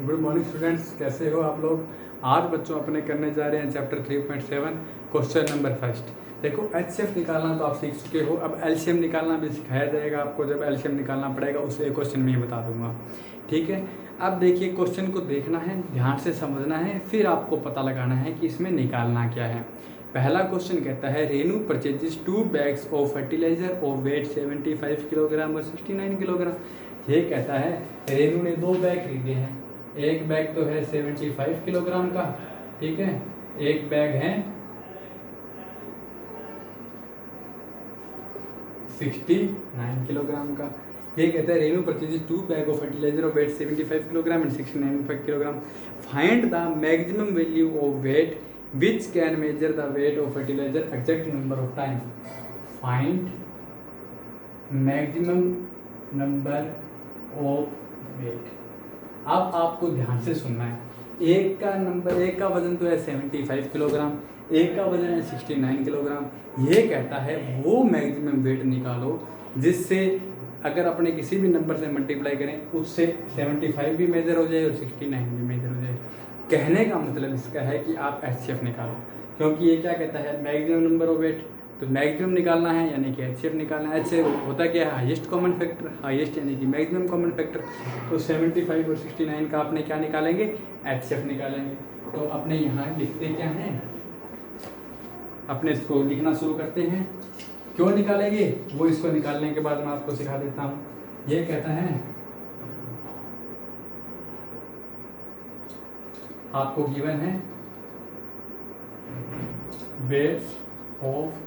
Good morning students, कैसे हो आप लोग। आज बच्चों अपने करने जा रहे हैं चैप्टर 3.7 क्वेश्चन नंबर फर्स्ट। देखो एचसीएफ निकालना तो आप सीख चुके हो, अब एलसीएम निकालना भी सिखाया जाएगा आपको। जब एलसीएम निकालना पड़ेगा उसे एक क्वेश्चन में ही बता दूंगा, ठीक है। अब देखिए क्वेश्चन को देखना है, ध्यान से समझना है, फिर आपको पता लगाना है कि इसमें निकालना क्या है। पहला क्वेश्चन कहता है Renu purchases 2 bags of fertiliser of weight 75 kilogram और 69 किलोग्राम। ये कहता है रेनू ने 2 बैग खरीदे हैं। एक बैग तो है 75 किलोग्राम का, ठीक है, एक बैग है 69 किलोग्राम का। ये कहता है Renu purchases 2 bag of fertiliser of weight 75 kilogram and 69 kilogram. Find the maximum value of weight which can measure the weight of fertiliser exact number of time. Find maximum number of weight. अब आपको ध्यान से सुनना है। एक का वजन तो है 75 किलोग्राम, एक का वजन है 69 किलोग्राम। ये कहता है वो मैक्सिमम वेट निकालो जिससे अगर अपने किसी भी नंबर से मल्टीप्लाई करें उससे 75 भी मेजर हो जाए और 69 भी मेजर हो जाए। कहने का मतलब इसका है कि आप एचसीएफ निकालो, क्योंकि ये क्या कहता है मैक्सिमम नंबर ऑफ वेट, तो मैक्सिमम निकालना है यानी कि एचसीएफ निकालना है। एचसीएफ होता क्या है, हाईएस्ट कॉमन फैक्टर, हाईएस्ट यानी कि मैक्सिमम कॉमन फैक्टर। तो 75 और 69 का आपने क्या निकालेंगे, एचसीएफ निकालेंगे। तो अपने यहाँ लिखते क्या हैं, अपने इसको लिखना शुरू करते हैं। क्यों निकालेंगे वो इसको निकालने के बाद मैं आपको सिखा देता हूँ। ये कहता है आपको गिवन है वेट्स ऑफ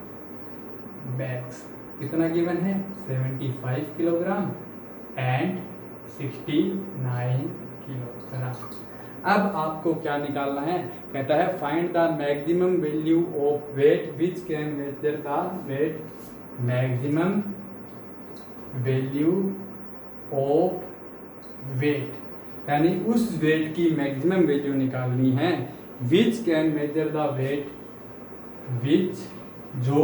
बैग्स, कितना गिवन है 75 किलोग्राम एंड 69 किलोग्राम। अब आपको क्या निकालना है, कहता है find the maximum value of weight which can measure the weight, maximum value of weight यानी उस वेट की मैक्सिमम वैल्यू निकालनी है which can measure the weight, which जो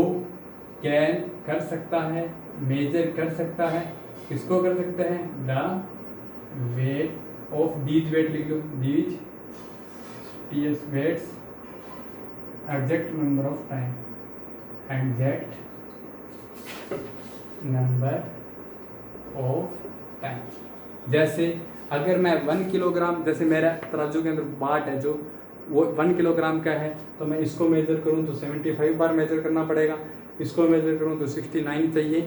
कैन कर सकता है, मेजर कर सकता है, किसको कर सकता है, the weight of these weight लिख लो, दीज टीएस weights exact number of time, exact number of time. जैसे अगर मैं 1 किलोग्राम, जैसे मेरा तराजू के अंदर बाट है जो वो 1 किलोग्राम का है, तो मैं इसको मेजर करूं तो 75 बार मेजर करना पड़ेगा, इसको मेजर करूं तो 69 चाहिए।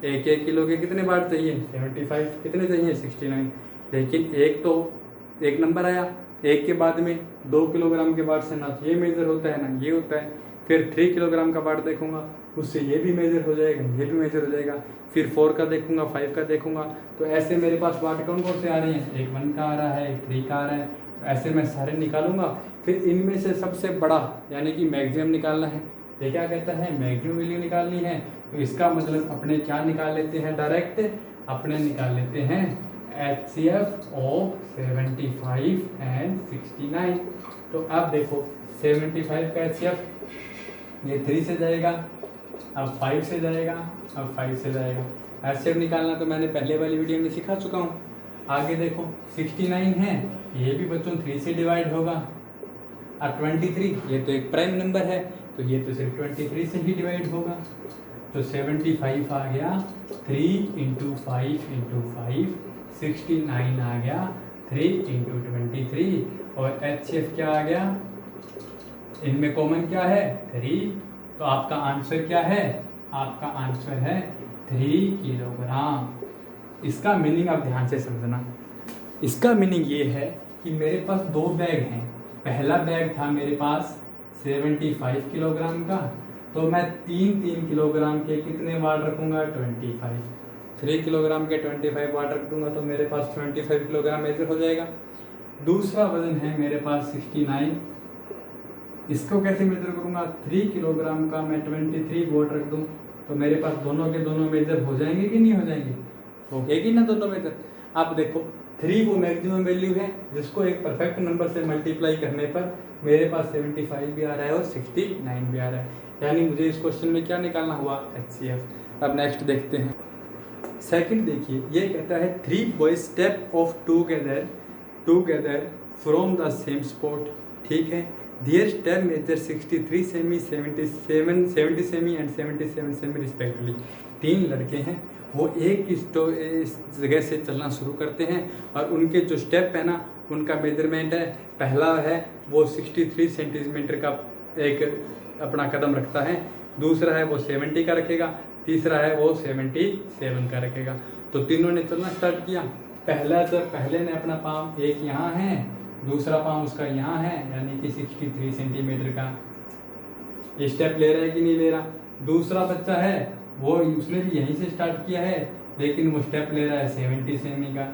एक किलो के कितने बार चाहिए 75, कितने चाहिए 69। लेकिन एक नंबर आया, एक के बाद में 2 किलोग्राम के बाद से ना ये मेजर होता है ना ये होता है। फिर 3 किलोग्राम का बाट देखूंगा उससे ये भी मेजर हो जाएगा, ये भी मेजर हो जाएगा। फिर 4 का देखूंगा, 5 का देखूंगा। तो ऐसे मेरे पास बाट कौन कौन से आ रहे हैं, एक 1 का आ रहा है, एक 3 का आ रहा है। तो ऐसे मैं सारे निकालूंगा। फिर इनमें से सबसे बड़ा यानी कि मैक्सिमम निकालना है। ये क्या कहता है मैक्सिमम वैल्यू निकालनी है। तो इसका मतलब अपने क्या निकाल लेते हैं, डायरेक्ट अपने निकाल लेते हैं एचसीएफ ऑफ 75 एंड 69। तो अब देखो 75 का एचसीएफ ये 3 से जाएगा, अब 5 से जाएगा, अब 5 से जाएगा। एचसीएफ निकालना तो मैंने पहले वाली वीडियो में सिखा चुका हूँ। आगे देखो 69 है, ये भी बच्चों 3 से डिवाइड होगा। अब 23 ये तो एक प्राइम नंबर है तो ये तो सिर्फ 23 से ही डिवाइड होगा। तो 75 आ गया 3 इंटू 5 इंटू 5, 69 आ गया 3 इंटू 23 और एचसीएफ क्या आ गया, इनमें कॉमन क्या है 3। तो आपका आंसर क्या है, आपका आंसर है 3 किलोग्राम। इसका मीनिंग आप ध्यान से समझना। इसका मीनिंग ये है कि मेरे पास 2 बैग हैं। पहला बैग था मेरे पास 75 किलोग्राम का, तो मैं 3 किलोग्राम के कितने वाट रखूँगा 25, 3 किलोग्राम के 25 वाट रख दूंगा तो मेरे पास 25 किलोग्राम मेजर हो जाएगा। दूसरा वजन है मेरे पास 69, इसको कैसे मेजर करूँगा, 3 किलोग्राम का मैं 23 वाट रख दूँ तो मेरे पास दोनों के दोनों मेजर हो जाएंगे कि नहीं हो जाएंगे, होगी ना दोनों मेजर। अब देखो 3 वो मैक्सिमम वैल्यू है जिसको एक परफेक्ट नंबर से मल्टीप्लाई करने पर मेरे पास 75 भी आ रहा है और 69 भी आ रहा है। यानी मुझे इस क्वेश्चन में क्या निकालना हुआ एचसीएफ। अब नेक्स्ट देखते हैं। सेकंड देखिए, ये कहता है 3 boys step of together together from the same spot, ठीक है। Their step measure 63 cm, 70 cm and 77 cm respectively. 3 लड़के हैं, वो एक इस जगह से चलना शुरू करते हैं और उनके जो स्टेप है ना उनका मेजरमेंट है, पहला है वो 63 सेंटीमीटर का एक अपना कदम रखता है, दूसरा है वो 70 का रखेगा, तीसरा है वो 77 का रखेगा। तो तीनों ने चलना स्टार्ट किया। पहले ने अपना पाँव एक यहाँ है, दूसरा पाँव उसका यहाँ है, यानी कि 63 सेंटीमीटर का ये स्टेप ले रहा है कि नहीं ले रहा। दूसरा बच्चा है वो उसने भी यहीं से स्टार्ट किया है, लेकिन वो स्टेप ले रहा है 70 सेमी का,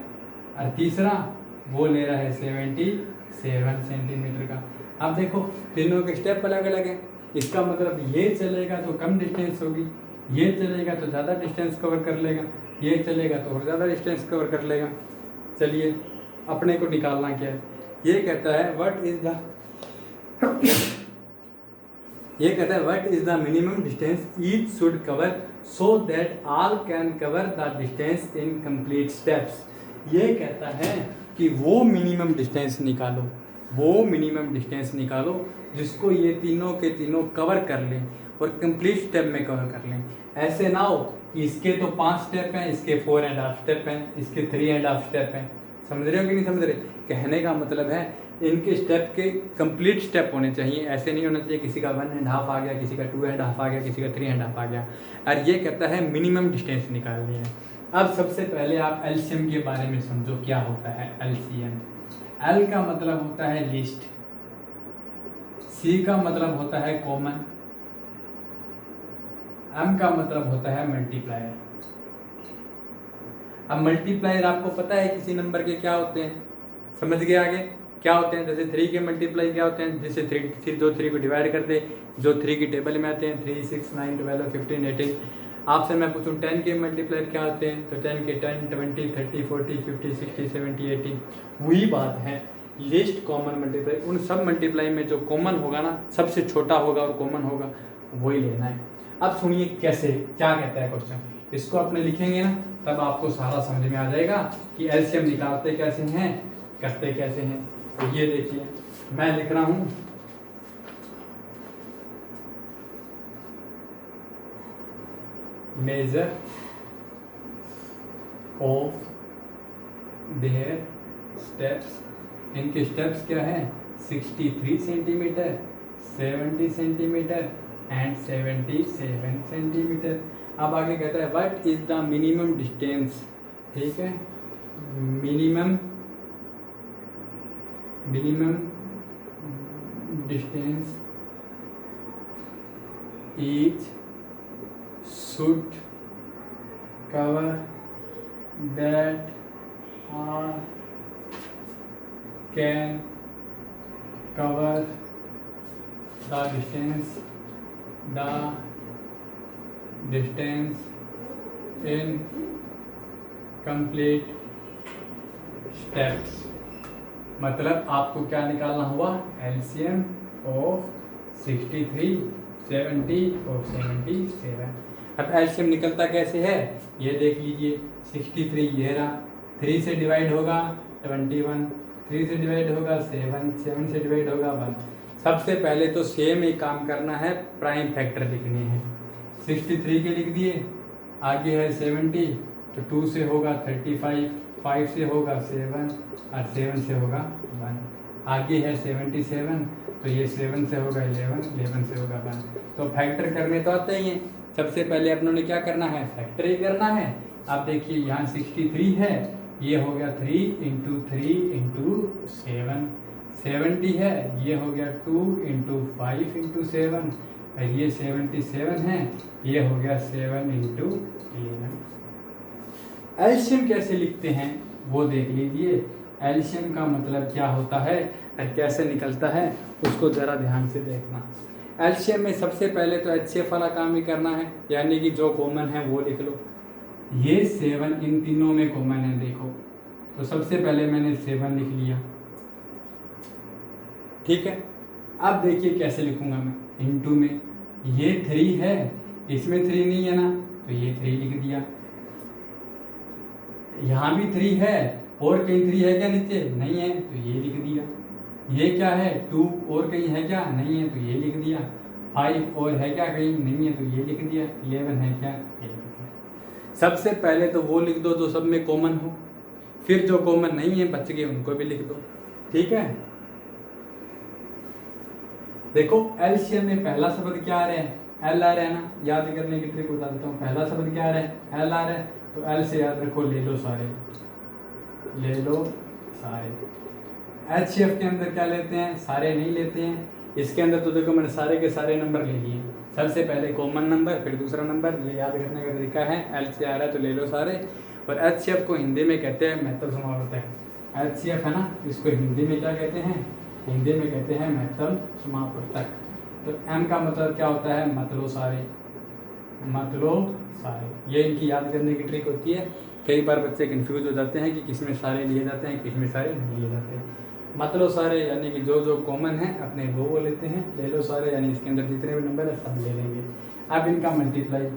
और तीसरा वो ले रहा है 77 सेंटीमीटर का। अब देखो तीनों के स्टेप अलग अलग हैं, इसका मतलब ये चलेगा तो कम डिस्टेंस होगी, ये चलेगा तो ज़्यादा डिस्टेंस कवर कर लेगा, ये चलेगा तो और ज़्यादा डिस्टेंस कवर कर लेगा। चलिए अपने को निकालना क्या है, ये कहता है what is the minimum distance each should cover so that all can cover the distance in complete steps. ये कहता है कि वो मिनिमम डिस्टेंस निकालो जिसको ये तीनों के तीनों कवर कर लें और कंप्लीट स्टेप में कवर कर लें। ऐसे ना हो कि इसके तो 5 स्टेप हैं, इसके 4.5 स्टेप हैं, इसके 3.5 स्टेप हैं। समझ रहे हो कि नहीं समझ रहे? कहने का मतलब है इनके स्टेप के कंप्लीट स्टेप होने चाहिए, ऐसे नहीं होना चाहिए किसी का 1.5 आ गया, किसी का 2.5 आ गया, किसी का 3.5 आ गया। और ये कहता है मिनिमम डिस्टेंस निकालनी है। अब सबसे पहले आप एलसीएम के बारे में समझो, क्या होता है एलसीएम। एल का मतलब होता है लिस्ट, सी का मतलब होता है कॉमन, एम का मतलब होता है मल्टीप्लायर। अब मल्टीप्लायर आपको पता है किसी नंबर के क्या होते हैं, समझ गए आगे क्या होते हैं। जैसे 3 के मल्टीप्लाई क्या होते हैं, जैसे 3 को डिवाइड कर दे, जो 3 की टेबल में आते हैं 3, 6, 9, 12, 15, 18। आपसे मैं पूछूं 10 के मल्टीप्लायर क्या होते हैं, तो 10 के 10, 20, 30, 40, 50, 60, 70, 80। वही बात है लिस्ट कॉमन मल्टीप्लाई, उन सब मल्टीप्लाई में जो कॉमन होगा ना, सबसे छोटा होगा और कॉमन होगा वही लेना है। अब सुनिए कैसे, क्या कहता है क्वेश्चन, इसको अपने लिखेंगे ना तब आपको सारा समझ में आ जाएगा कि एलसीएम निकालते कैसे हैं, करते कैसे हैं। तो ये देखिए मैं लिख रहा हूं मेजर ऑफ देयर स्टेप्स। इनके स्टेप्स क्या है, 63 सेंटीमीटर, 70 सेंटीमीटर एंड 77 सेंटीमीटर। अब आगे कहता है what is the minimum distance, ठीक है, minimum distance each should cover that are can cover the distance in complete steps. मतलब आपको क्या निकालना हुआ, एलसीएम ऑफ 63, 70 और 77। अब एलसीएम निकलता कैसे है ये देख लीजिए। 63 ये रहा, 3 से डिवाइड होगा 21, 3 से डिवाइड होगा 7, 7 से डिवाइड होगा 1। सबसे पहले तो सेम ही काम करना है, प्राइम फैक्टर लिखने हैं। 63 के लिख दिए, आगे है 70 तो 2 से होगा 35, 5 से होगा 7 और 7 से होगा 1। आगे है 77 तो ये 7 से होगा 11, 11 से होगा 1। तो फैक्टर करने तो आते ही हैं, सबसे पहले अपनों ने क्या करना है, फैक्टर ही करना है। आप देखिए यहाँ 63 है, ये हो गया 3 इंटू 3 इंटू 7, 70 है, ये हो गया 2 इंटू 5 इंटू 7, और ये 77 है, ये हो गया 7 इंटू 11। एलसीएम कैसे लिखते हैं वो देख लीजिए। एलसीएम का मतलब क्या होता है और कैसे निकलता है उसको ज़रा ध्यान से देखना। एलसीएम में सबसे पहले तो एचसीएफ वाला काम ही करना है, यानी कि जो कॉमन है वो लिख लो। ये 7 इन तीनों में कॉमन है, देखो तो सबसे पहले मैंने 7 लिख लिया, ठीक है। अब देखिए कैसे लिखूंगा मैं, इनटू में ये 3 है, इसमें 3 नहीं है ना, तो ये 3 लिख दिया। यहाँ भी 3 है और कहीं 3 है क्या नीचे, नहीं है तो ये लिख दिया। ये क्या है 2 और कहीं है क्या, नहीं है तो ये लिख दिया। 5 और है क्या कहीं, नहीं है तो ये लिख दिया। 11 है क्या, ये लिख दिया। सबसे पहले तो वो लिख दो जो सब में कॉमन हो, फिर जो कॉमन नहीं है बच गए उनको भी लिख दो, ठीक है। देखो एलसीएम में पहला शब्द क्या आ रहा है, एल आ रहा है ना, याद करने की ट्रिक बता देता हूँ। पहला शब्द क्या आ रहा है, एल आ रहा है, तो एल से याद रखो ले लो सारे, ले लो सारे। एचसीएफ के अंदर क्या लेते हैं, सारे नहीं लेते हैं। इसके अंदर तो देखो मैंने सारे के सारे नंबर ले लिए, सबसे पहले कॉमन नंबर फिर दूसरा नंबर, ये याद रखने का तरीका है। एल से आ रहा है तो ले लो सारे। और एचसीएफ को हिंदी में कहते हैं महत्तम समावर्तक। एचसीएफ है ना, इसको हिंदी में क्या कहते हैं, हिंदी में कहते हैं महत्तम समावर्तक। तो एम का मतलब क्या होता है, मतलो सारे, मतलो सारे। ये इनकी याद करने की ट्रिक होती है। कई बार बच्चे कंफ्यूज हो जाते हैं कि किसमें सारे लिए जाते हैं किसमें सारे नहीं लिए जाते हैं। मतलब सारे यानी कि जो जो कॉमन है अपने वो लेते हैं, ले लो सारे यानी इसके अंदर जितने भी नंबर है सब ले लेंगे। अब इनका मल्टीप्लाई,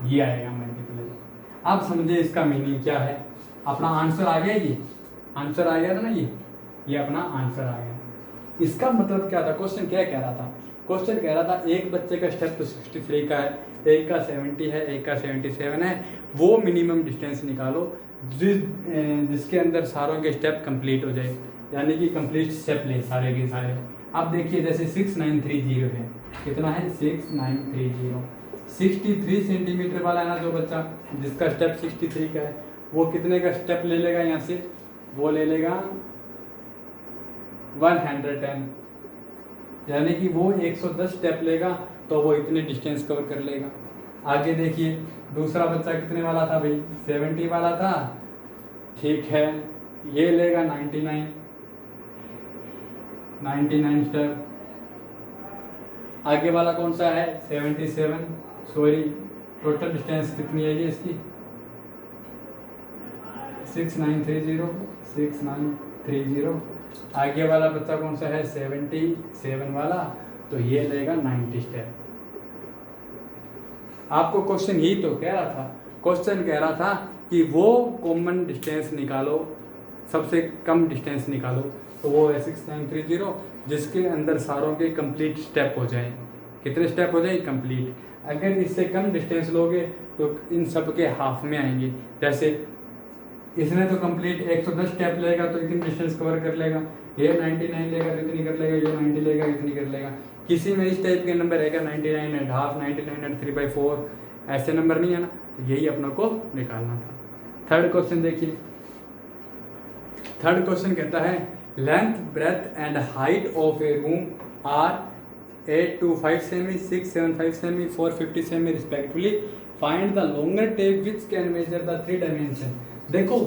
ये आएगा मल्टीप्लाई। अब समझे इसका मीनिंग क्या है, अपना आंसर आ गया, ये आंसर आ गया था ना, ये अपना आंसर आ गया। इसका मतलब क्या था, क्वेश्चन क्या कह रहा था, क्वेश्चन कह रहा था एक बच्चे का स्टेप तो 63 का है, एक का 70 है, एक का 77 है, वो मिनिमम डिस्टेंस निकालो जिसके अंदर सारों के स्टेप कंप्लीट हो जाए, यानी कि कंप्लीट स्टेप ले सारे के सारे। अब देखिए जैसे 6930 है, कितना है 6930, 63 सेंटीमीटर वाला है ना जो बच्चा जिसका स्टेप 63 का है, वो कितने का स्टेप ले लेगा यहाँ से, वो ले लेगा 110, यानी कि वो 110 स्टेप लेगा तो वो इतने डिस्टेंस कवर कर लेगा। आगे देखिए दूसरा बच्चा कितने वाला था भाई, 70 वाला था, ठीक है, ये लेगा 99 स्टेप। आगे वाला कौन सा है 77, सॉरी टोटल डिस्टेंस कितनी है इसकी 6930। आगे वाला बच्चा कौन सा है 77 वाला, तो ये लेगा 90 स्टेप। आपको क्वेश्चन यही तो कह रहा था, क्वेश्चन कह रहा था कि वो कॉमन डिस्टेंस निकालो, सबसे कम डिस्टेंस निकालो, तो वो है 6930 जिसके अंदर सारों के कंप्लीट स्टेप हो जाए। कितने स्टेप हो जाए कंप्लीट। अगर इससे कम डिस्टेंस लोगे तो इन सब के हाफ में आएंगे। जैसे इसने तो कंप्लीट 110 स्टेप लेगा तो इतनी डिस्टेंस कवर कर लेगा, ये 99 लेगा तो इतनी कर लेगा, ये 90 लेगा इतनी कर लेगा। किसी में इस टाइप के नंबर रहेगा 99.5, 99.3/4, ऐसे नंबर नहीं है ना, तो यही अपना को निकालना था। थर्ड क्वेश्चन देखिए, थर्ड क्वेश्चन कहता है length breadth and height of a room are 825 cm, 675 cm, 450 cm respectively, find the longer tape which can measure the 3 dimension. देखो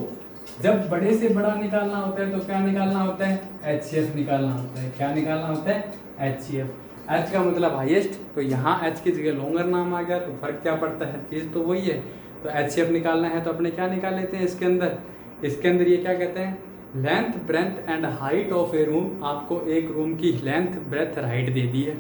जब बड़े से बड़ा निकालना होता है तो क्या निकालना होता है, एचसीएफ निकालना होता है। क्या निकालना होता है, एचसीएफ। एच का मतलब हाईएस्ट, तो यहाँ एच की जगह लॉन्गर नाम आ गया, तो फर्क क्या पड़ता है, चीज़ तो वही है। तो एचसीएफ निकालना है तो अपने क्या निकाल लेते हैं इसके अंदर, इसके अंदर ये क्या कहते हैं length breadth and height of a room. आपको एक रूम की लेंथ ब्रेथ हाइट दे दी है।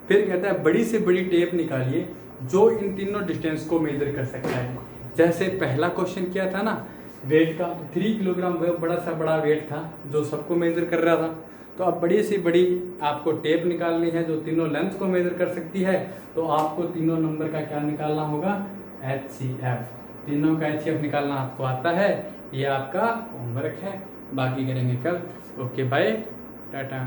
फिर कहता है बड़ी से बड़ी टेप निकालिए जो इन तीनों डिस्टेंस को मेजर कर सकता है। जैसे पहला क्वेश्चन किया था ना वेट का, 3 किलोग्राम बड़ा सा बड़ा वेट था जो सबको मेजर कर रहा था। तो अब बड़ी से बड़ी आपको टेप निकालनी है जो तीनों लेंथ को मेजर कर सकती है, तो आपको तीनों नंबर का क्या निकालना होगा, एचसीएफ। तीनों का एचसीएफ निकालना आपको आता है, ये आपका होमवर्क है, बाकी करेंगे कल। Okay bye Tata.